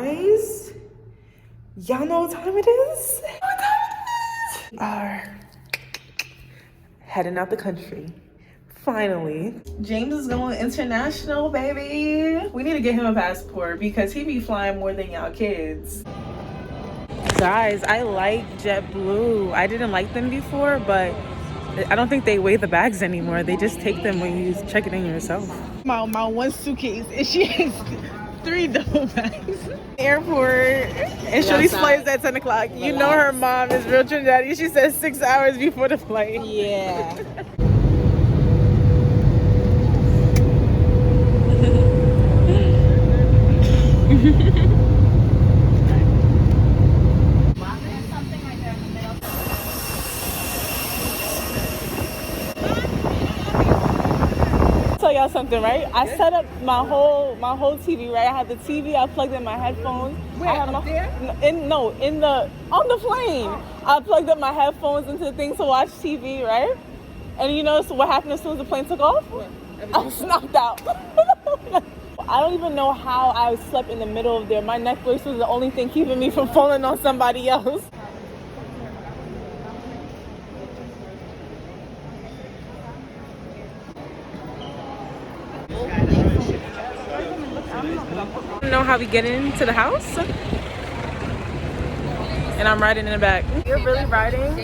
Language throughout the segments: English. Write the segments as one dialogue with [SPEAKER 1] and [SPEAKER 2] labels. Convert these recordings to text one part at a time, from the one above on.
[SPEAKER 1] Guys, y'all know what time it is? What time it is? We are heading out the country. Finally. James is going international, baby. We need to get him a passport because he be flying more than y'all kids. Guys, I like JetBlue. I didn't like them before, but I don't think they weigh the bags anymore. They just take them when you check it in yourself. My one suitcase, and she has 3 double bags. Airport, and Shorty's flight is at 10 o'clock. You know her mom is real Trinidadian. She says 6 hours before the flight.
[SPEAKER 2] Yeah.
[SPEAKER 1] Tell y'all something, right? I set up my whole TV, right? I had the TV, I plugged in my headphones.
[SPEAKER 2] Where,
[SPEAKER 1] I had
[SPEAKER 2] up there?
[SPEAKER 1] On the plane. I plugged up my headphones into the thing to watch TV, right? And you know what happened as soon as the plane took off? I was knocked out. I don't even know how I slept in the middle of there. My neck brace was the only thing keeping me from falling on somebody else. I don't know how we get into the house, and I'm riding in the back. You're really riding in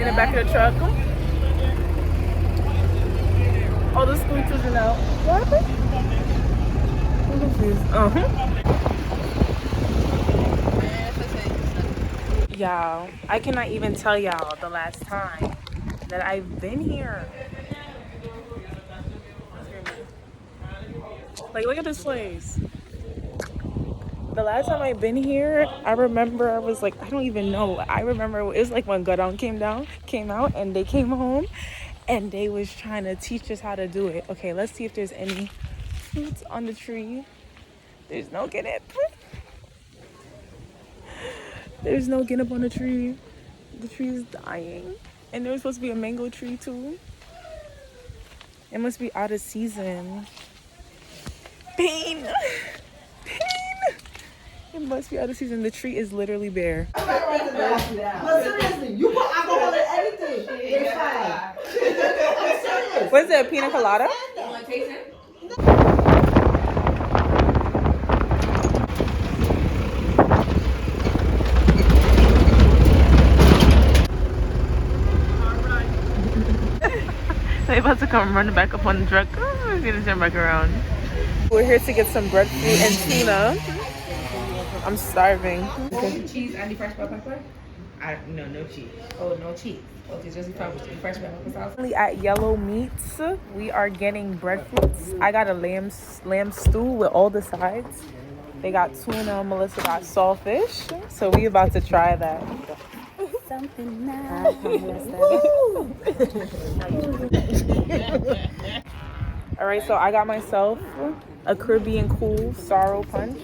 [SPEAKER 1] the back of the truck. All the school children out. What happened? I'm confused. Y'all, I cannot even tell y'all the last time that I've been here. Like, look at this place. The last time I've been here, I remember I was like, I don't even know. I remember it was like when Godon came out, and they came home, and they was trying to teach us how to do it. Okay, let's see if there's any fruits on the tree. There's no guinea. There's no guinea on the tree. The tree is dying. And there was supposed to be a mango tree too. It must be out of season. Pain. It must be out of season. The tree is literally bare.
[SPEAKER 2] But seriously, you put alcohol in anything. It's fine. I'm serious.
[SPEAKER 1] What is it, a pina colada?
[SPEAKER 3] You want to taste it?
[SPEAKER 1] They're about to come running back up on the truck. Oh, he's gonna turn back around. We're here to get some breadfruit and tuna. I'm starving.
[SPEAKER 3] Cheese and the fresh bell pepper? No cheese. Oh, no cheese. Okay, just the fresh bell pepper sauce.
[SPEAKER 1] At Yellow Meats, we are getting breadfruits. I got a lamb stew with all the sides. They got tuna. Melissa got saltfish. So we about to try that.
[SPEAKER 2] Something nice.
[SPEAKER 1] All right, so I got myself a Caribbean Cool Sorrow Punch.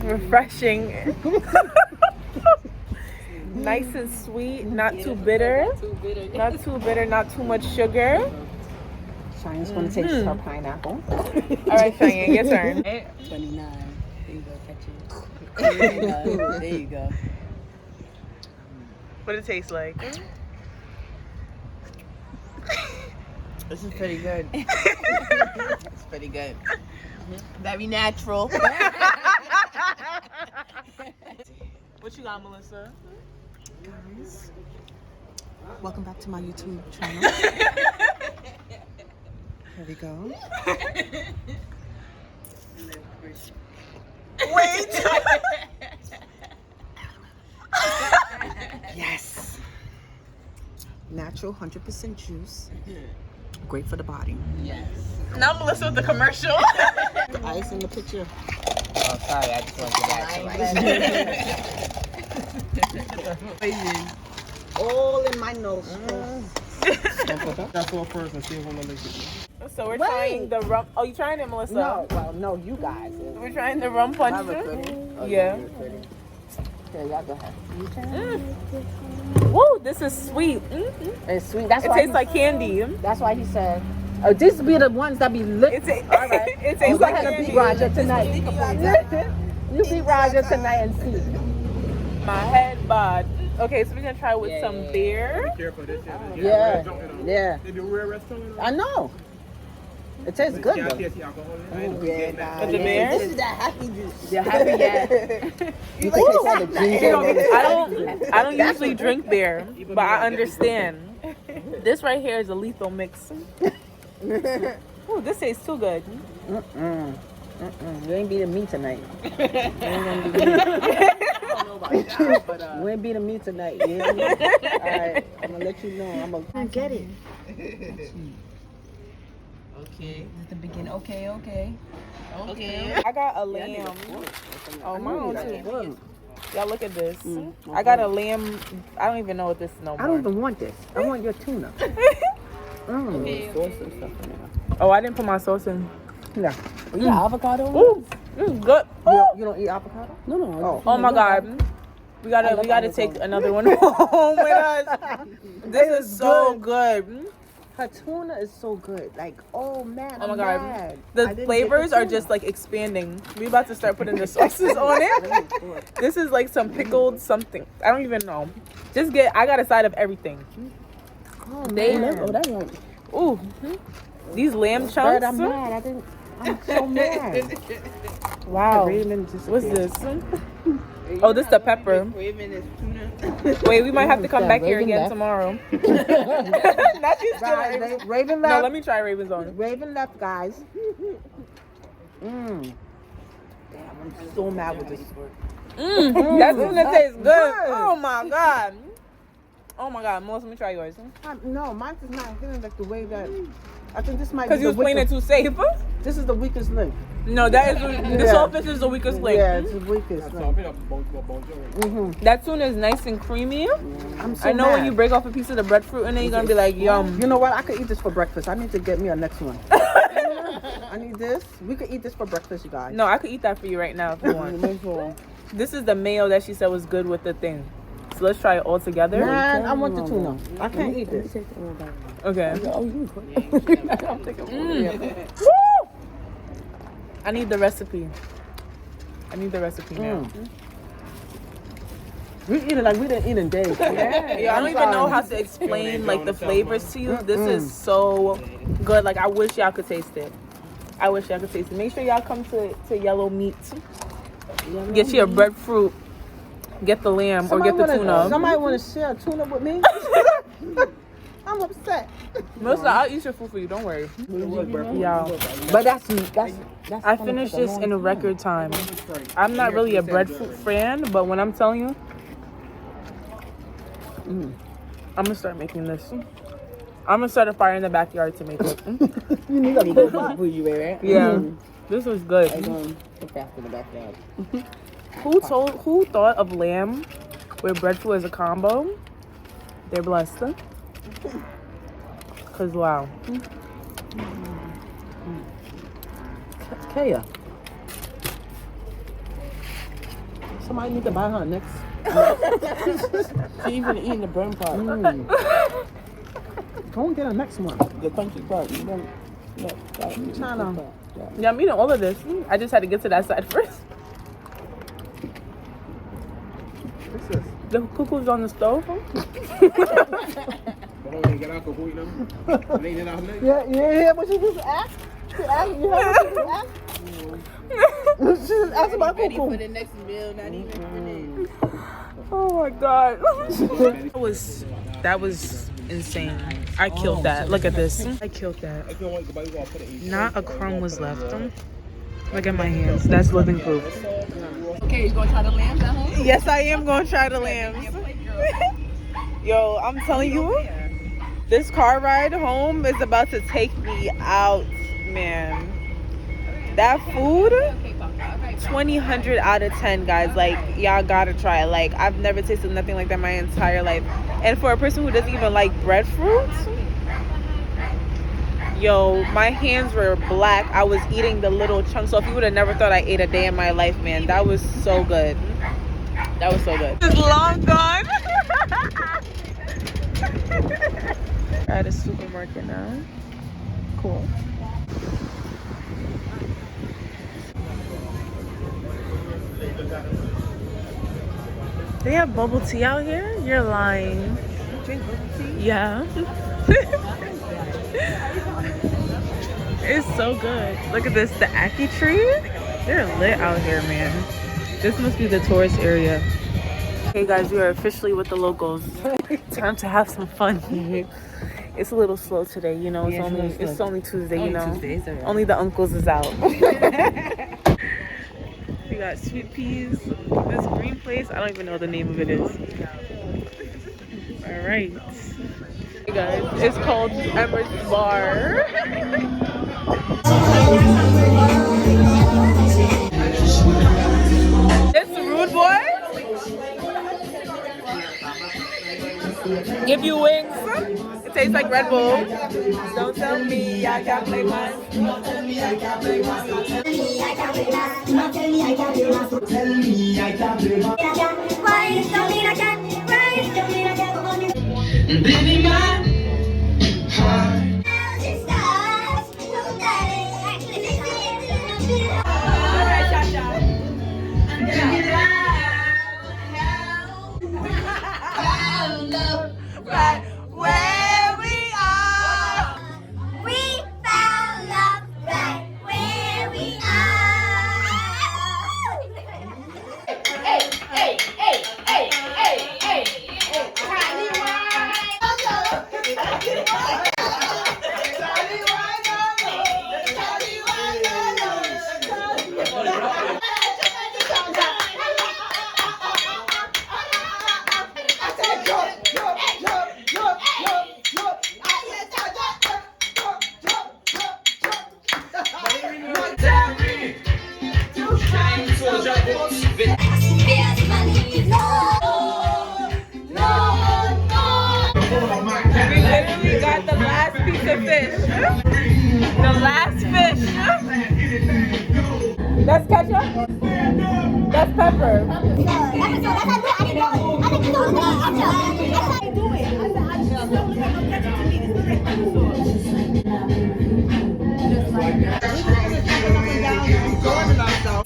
[SPEAKER 1] Refreshing. Nice and sweet, not too bitter. Not too bitter, not too much sugar.
[SPEAKER 2] Cheyenne's going to taste her pineapple.
[SPEAKER 1] All right, Cheyenne, your turn.
[SPEAKER 3] 29. There you go, catch it. There you go.
[SPEAKER 1] What it tastes like?
[SPEAKER 3] This is pretty good. It's pretty good. Very natural.
[SPEAKER 1] What you got, Melissa?
[SPEAKER 2] Guys, welcome back to my YouTube channel. Here we go.
[SPEAKER 1] Wait.
[SPEAKER 2] Yes. Natural 100% juice. Great for the body.
[SPEAKER 3] Yes.
[SPEAKER 1] Now Melissa with the commercial.
[SPEAKER 2] The ice in the picture.
[SPEAKER 3] Oh, sorry, I just want to back.
[SPEAKER 2] All in my nostrils.
[SPEAKER 4] That's all first and see if I'm gonna make it.
[SPEAKER 1] So we're trying the rum. Oh, you trying it, Melissa?
[SPEAKER 2] No, you guys.
[SPEAKER 1] We're trying the rum punch.
[SPEAKER 2] I recruited.
[SPEAKER 1] Yeah.
[SPEAKER 2] Okay, y'all go ahead.
[SPEAKER 1] Woo, this is sweet.
[SPEAKER 2] It's sweet. That's
[SPEAKER 1] It
[SPEAKER 2] why
[SPEAKER 1] tastes like candy.
[SPEAKER 2] That's why he said. Oh, these be the ones that be lit.
[SPEAKER 1] It's a,
[SPEAKER 2] All right.
[SPEAKER 1] it tastes like
[SPEAKER 2] Beat
[SPEAKER 1] candy.
[SPEAKER 2] Roger tonight. You beat Roger tonight and see.
[SPEAKER 1] My head bod. Okay, so we're gonna try with some beer.
[SPEAKER 4] Careful, this shit.
[SPEAKER 2] Yeah.
[SPEAKER 4] They do real restaurant.
[SPEAKER 2] I know. It tastes good though.
[SPEAKER 1] With the beer?
[SPEAKER 2] This is that happy juice. The happy, yeah. You like the ginger.
[SPEAKER 1] I don't usually drink beer, but I understand. This right here is a lethal mix. Ooh, this tastes too good.
[SPEAKER 2] You ain't beating me tonight. You ain't beating me tonight. You hear me? All right, I'm gonna let you know. I'm gonna get it.
[SPEAKER 3] Okay. This is the beginning. Okay.
[SPEAKER 1] I got a lamb. Oh, mine too. Y'all look at this. I got a lamb. I don't even know what this is no more.
[SPEAKER 2] I don't even want this. I want your tuna.
[SPEAKER 1] Oh, I didn't put my sauce in.
[SPEAKER 2] Yeah. You got avocado?
[SPEAKER 1] Ooh, this is good.
[SPEAKER 2] You don't eat avocado? No.
[SPEAKER 1] Oh my God. We gotta take another one home with us. This is so good.
[SPEAKER 2] Her tuna is so good. Like, oh man.
[SPEAKER 1] Oh my
[SPEAKER 2] I'm
[SPEAKER 1] God.
[SPEAKER 2] mad.
[SPEAKER 1] The flavors are just like expanding. We about to start putting the sauces on it. This is like some pickled something. I don't even know. I got a side of everything.
[SPEAKER 2] Oh man.
[SPEAKER 1] Ooh. These lamb
[SPEAKER 2] But
[SPEAKER 1] chunks.
[SPEAKER 2] I'm mad. I'm so mad.
[SPEAKER 1] Wow. What's this? Oh, this is the pepper. Wait, we might have to come back here again tomorrow. Not you still.
[SPEAKER 2] Raven left.
[SPEAKER 1] No, let me try Raven's on.
[SPEAKER 2] Raven left, guys. Damn, I'm so mad with this.
[SPEAKER 1] That tuna tastes good. Oh my God. Oh my God, Melissa, let me try yours.
[SPEAKER 2] No, mine is not feeling like the way that. I think this might be
[SPEAKER 1] Because you was playing it too safe.
[SPEAKER 2] This is the weakest link.
[SPEAKER 1] No, that is the saltfish is the weakest link.
[SPEAKER 2] Yeah, it's the weakest link.
[SPEAKER 1] That tuna is nice and creamy.
[SPEAKER 2] I'm so
[SPEAKER 1] I know
[SPEAKER 2] mad.
[SPEAKER 1] when you break off a piece of the breadfruit and then you're gonna be like, yum.
[SPEAKER 2] You know what? I could eat this for breakfast. I need to get me a next one. I need this. We could eat this for breakfast, you guys.
[SPEAKER 1] No, I could eat that for you right now if you want. This is the mayo that she said was good with the thing. So let's try it all together.
[SPEAKER 2] Man, I want the tuna. I can't eat this.
[SPEAKER 1] Okay. I need the recipe. Now.
[SPEAKER 2] We eat it like we didn't eat in days.
[SPEAKER 1] Yeah, I don't even know how to explain like the flavors to you. This is so good. Like I wish y'all could taste it. Make sure y'all come to Yellow Meat. Get you a breadfruit. Get the lamb or get the tuna.
[SPEAKER 2] Somebody want to share tuna with me? I'm upset.
[SPEAKER 1] Melissa, I'll eat your food for you. Don't worry. Yeah.
[SPEAKER 2] But that's
[SPEAKER 1] I finished this in a record time. I'm not really a breadfruit fan, but when I'm telling you, I'm gonna start making this. I'm gonna start a fire in the backyard to make it.
[SPEAKER 2] You need a cool for you, right?
[SPEAKER 1] Yeah, this was good.
[SPEAKER 2] Put that in the backyard.
[SPEAKER 1] Who thought of lamb with breadfruit as a combo? They're blessed. Cause wow.
[SPEAKER 2] KAIA. Somebody need to buy her next. She even eating the burn part. Go and get her next one. The crunchy part.
[SPEAKER 1] Yeah, I'm eating all of this. I just had to get to that side first.
[SPEAKER 2] What's this?
[SPEAKER 1] The cuckoo's on the stove.
[SPEAKER 2] Yeah, you hear what she just asked? You heard what she just asked? She just asked about cuckoo.
[SPEAKER 3] For the next meal, not even
[SPEAKER 1] Oh my God. That was insane. I killed that. Look at this. I killed that. Not a crumb was left. Look at my hands. That's living proof.
[SPEAKER 3] Okay, you gonna try the lambs at home?
[SPEAKER 1] Yes, I am going to try the lambs. Yo, I'm telling you, this car ride home is about to take me out, man. That food, 100 out of 10, guys. Like, y'all gotta try it. Like, I've never tasted nothing like that my entire life. And for a person who doesn't even like breadfruit, yo, my hands were black. I was eating the little chunks. So if you would have never thought I ate a day in my life, man, that was so good. That was so good. It's long gone. We're at a supermarket now. Cool. They have bubble tea out here? You're lying.
[SPEAKER 2] Drink bubble tea?
[SPEAKER 1] Yeah. It's so good. Look at this, the Aki tree. They're lit out here, man. This must be the tourist area. Hey guys, we are officially with the locals. Time to have some fun. It's a little slow today, you know. It's only Tuesday, you know.
[SPEAKER 2] Tuesdays,
[SPEAKER 1] only the uncles is out. We got sweet peas. This green place, I don't even know what the name of it is. All right. Hey guys, it's called Emmer's Bar. It's rude boy. Give you wings. It tastes like Red Bull. Don't tell me I can't play mine. Don't tell me I can't play mine. Don't tell me I can't play mine. Don't tell me I can't play mine. Don't tell me I can't play mine. Why don't mean I can't? Why don't mean I can't? Baby, my heart. Right where we are. We found love right where we are. Hey, hey, hey, hey, hey, hey, hey, tiny wine. We literally got the last piece of fish. The last fish. That's ketchup? That's pepper.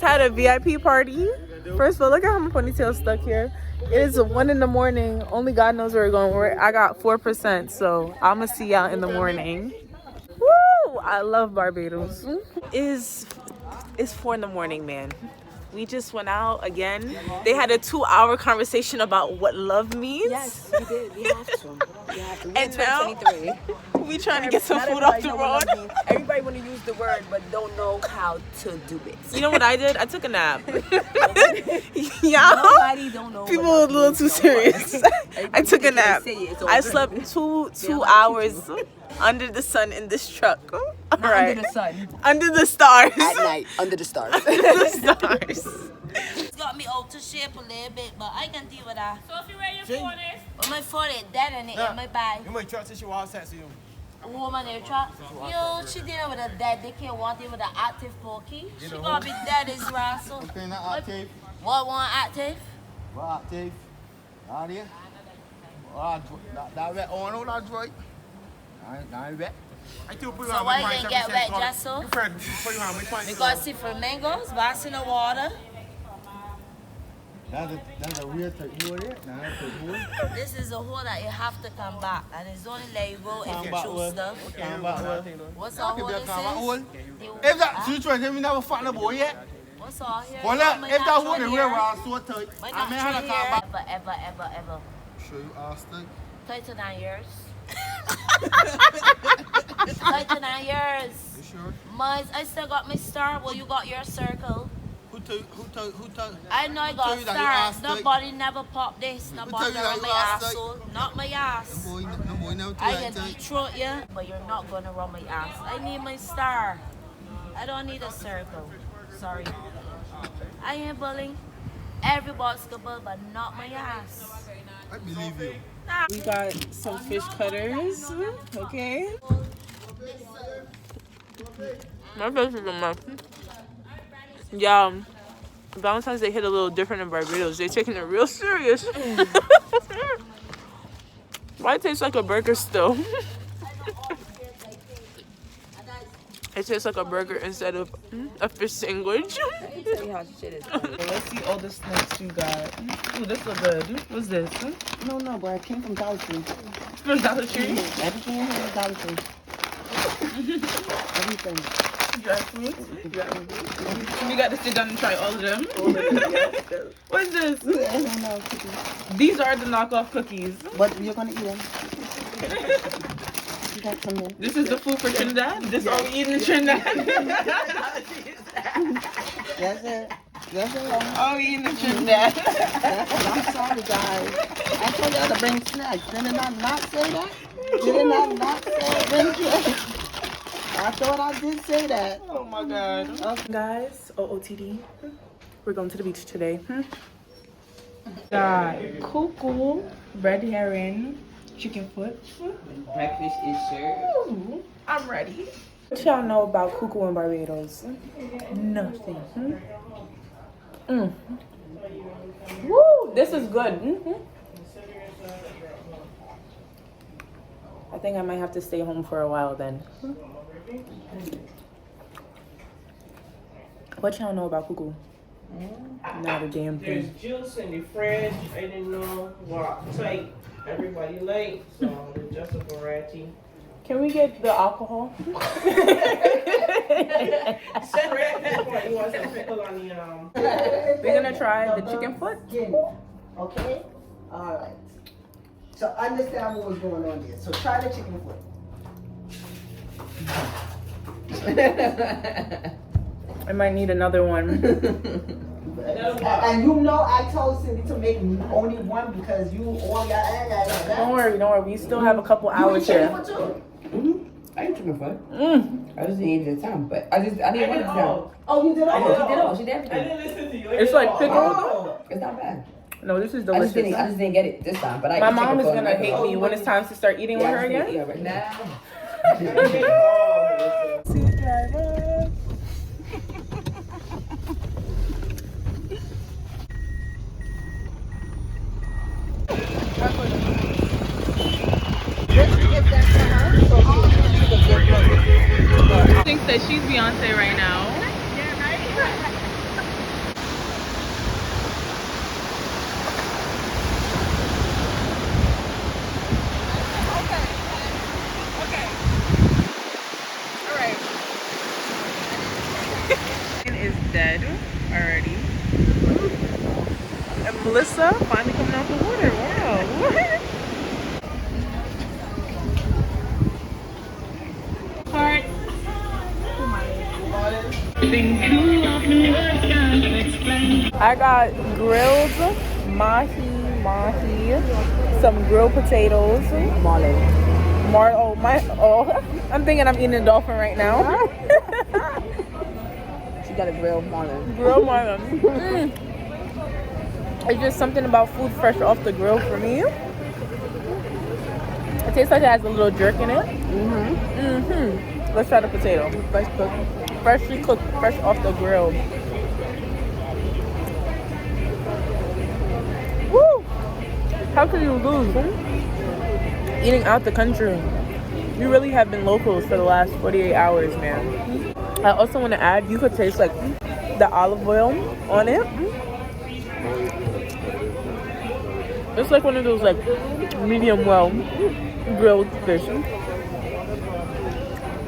[SPEAKER 1] Had a VIP party. First of all, look at how my ponytail's stuck here. It is 1 in the morning. Only God knows where we're going. I got 4%, so I'ma see y'all in the morning. Woo! I love Barbados. It's 4 in the morning, man. We just went out again. They had a 2-hour conversation about what love means.
[SPEAKER 2] Yes, we did. We have to.
[SPEAKER 1] And now
[SPEAKER 2] 2023.
[SPEAKER 1] we trying to get some food off the road.
[SPEAKER 2] Everybody want to use the word, but don't know how to do it.
[SPEAKER 1] You know what I did? I took a nap. Yeah.
[SPEAKER 2] Nobody don't know.
[SPEAKER 1] People are a little too serious. I took a nap. I slept two hours under the sun in this truck. All right.
[SPEAKER 2] Under the sun.
[SPEAKER 1] Under the stars.
[SPEAKER 2] At night, under the stars.
[SPEAKER 1] Under the stars.
[SPEAKER 5] It's got me out to shape a little bit, but I can deal with that.
[SPEAKER 3] So if you wear your phone is?
[SPEAKER 5] But my phone is dead and it in my bag.
[SPEAKER 4] You might try to show us that to you.
[SPEAKER 5] Woman in the truck. Yo, she dealing with a dead. They can't want it with an active pokey. She gonna be dead as well. So
[SPEAKER 6] Okay, not active.
[SPEAKER 5] what one active?
[SPEAKER 6] What active? Are you? That wet on all that right. That wet.
[SPEAKER 4] I do put
[SPEAKER 5] So why you didn't get wet just so? Because see flamingos, bass in the water.
[SPEAKER 6] That's a weird thing. You there? That's a weird.
[SPEAKER 5] This is a hole that you have to come back. And it's only let you go if you choose stuff. What's all hole this is?
[SPEAKER 6] If that situation, we never found a boy yet.
[SPEAKER 5] What's all here?
[SPEAKER 6] Well, if that hole is real, I'll sort of.
[SPEAKER 5] My
[SPEAKER 6] I may
[SPEAKER 5] not
[SPEAKER 6] have to
[SPEAKER 5] here.
[SPEAKER 6] come back.
[SPEAKER 5] Ever.
[SPEAKER 6] Show you our stick.
[SPEAKER 5] 39 years. 39 years.
[SPEAKER 6] You sure?
[SPEAKER 5] I still got my star. Well, you got your circle.
[SPEAKER 6] Who told?
[SPEAKER 5] I know I got
[SPEAKER 6] told you that you asked
[SPEAKER 5] stars. Nobody never popped this. Nobody
[SPEAKER 6] told you that
[SPEAKER 5] on
[SPEAKER 6] you
[SPEAKER 5] my
[SPEAKER 6] asked
[SPEAKER 5] asshole. Not my ass.
[SPEAKER 6] No boy never
[SPEAKER 5] I
[SPEAKER 6] told
[SPEAKER 5] can
[SPEAKER 6] you.
[SPEAKER 5] throat you, but you're not gonna run my ass. I need my star. I don't need a circle. Sorry. I ain't bullying. Everybody's good, but not my ass.
[SPEAKER 6] I believe you.
[SPEAKER 1] We got some fish cutters. Okay. My fish is a mess. Yum. Valentine's Day hit a little different in Barbados. They're taking it real serious. Why it tastes like a burger still? It tastes like a burger instead of a fish sandwich.
[SPEAKER 3] Let me tell you how shit is.
[SPEAKER 1] Let's see all the snacks you got. Ooh, this look good. What's this?
[SPEAKER 2] No, bro. It came from Dollar Tree.
[SPEAKER 1] From Dollar Tree?
[SPEAKER 2] Everything in here is Dollar Tree. Everything.
[SPEAKER 1] Dry fruits? You got to sit down and try all of them. What's this?
[SPEAKER 2] I don't know. Cookies.
[SPEAKER 1] These are the knockoff cookies.
[SPEAKER 2] But you're gonna eat them. You got some in.
[SPEAKER 1] This is the food for Trinidad? This all we eat in Trinidad?
[SPEAKER 2] That's it. That's it.
[SPEAKER 1] All we eat in Trinidad.
[SPEAKER 2] I'm sorry, guys. I told y'all to bring snacks. Did I not say that? Did I not say bring snacks? I thought I did say that.
[SPEAKER 1] Oh my god. Okay. Guys, OOTD. We're going to the beach today. Got cuckoo, red herring, chicken foot.
[SPEAKER 3] Breakfast is served.
[SPEAKER 1] Ooh, I'm ready. What y'all know about cuckoo in Barbados? Nothing. Woo, this is good. I think I might have to stay home for a while then. What y'all know about cuckoo? Not a damn
[SPEAKER 7] There's
[SPEAKER 1] thing.
[SPEAKER 7] juice in the fridge. I didn't know what type everybody liked, so there's just a variety.
[SPEAKER 1] Can we get the alcohol?
[SPEAKER 7] You want some pickle on the
[SPEAKER 1] We're gonna try the chicken foot.
[SPEAKER 2] Okay? Alright. So understand what was going on there. So try the chicken foot.
[SPEAKER 1] I might need another one.
[SPEAKER 2] And you know I told Cindy to make only one because you all got
[SPEAKER 1] Don't worry, we still have a couple hours here.
[SPEAKER 3] I ain't chicken foot. I just didn't eat it at the time, but I didn't want it to time.
[SPEAKER 2] Oh, you did all?
[SPEAKER 3] She did all. She did
[SPEAKER 7] I
[SPEAKER 3] everything.
[SPEAKER 7] didn't listen to you.
[SPEAKER 1] It's like pickle.
[SPEAKER 3] It's not bad.
[SPEAKER 1] No, this is
[SPEAKER 3] I just
[SPEAKER 1] delicious.
[SPEAKER 3] didn't get it this time. But I
[SPEAKER 1] My
[SPEAKER 3] eat
[SPEAKER 1] mom
[SPEAKER 3] chicken
[SPEAKER 1] is
[SPEAKER 3] foot
[SPEAKER 1] gonna hate me when it's time to start eating with her again.
[SPEAKER 3] Yeah, right now.
[SPEAKER 1] Thinks that she's Beyonce right now. Is dead already. And Melissa finally coming out the water. Wow. Heart. I got grilled mahi, some grilled potatoes, I'm thinking I'm eating a dolphin right now.
[SPEAKER 3] She got a grilled marlin.
[SPEAKER 1] Grilled marlin. It's just something about food fresh off the grill for me. It tastes like it has a little jerk in it. Let's try the potato. Freshly cooked, fresh off the grill. Woo! How can you lose? Eating out the country. You really have been locals for the last 48 hours, man. I also want to add, you could taste like the olive oil on it. It's like one of those like medium well grilled fish.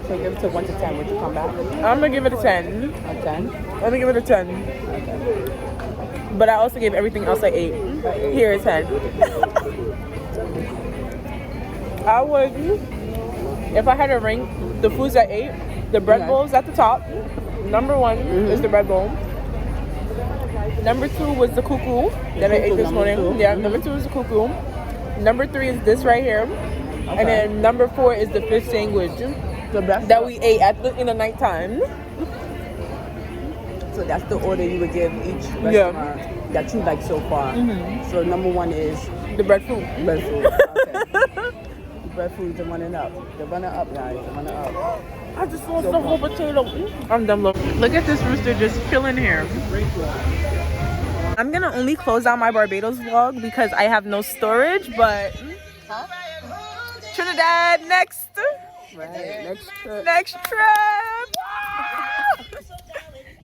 [SPEAKER 3] So give it to 1 to 10. Would you come back?
[SPEAKER 1] I'm gonna give it a 10.
[SPEAKER 3] A 10?
[SPEAKER 1] I'm gonna give it a 10. But I also gave everything else like 8. Here is 10. I would, if I had to rank the foods at 8, the bread bowl is at the top. Number 1 is the bread bowl. Number 2 was the cuckoo that I ate this morning. Yeah, number 2 is the cuckoo. Number 3 is this right here. And then number 4 is the fish sandwich that we ate in the nighttime.
[SPEAKER 3] So that's the order you would give each restaurant that you like so far. So number 1 is
[SPEAKER 1] the bread food.
[SPEAKER 3] bread food. Okay. Bread food, the running up. The runner up, guys. The runner up.
[SPEAKER 1] I just lost the whole potato. I'm done. Look at this rooster just chilling here. I'm gonna only close out my Barbados vlog because I have no storage, but Trinidad next.
[SPEAKER 2] Right, next trip.
[SPEAKER 1] Next trip.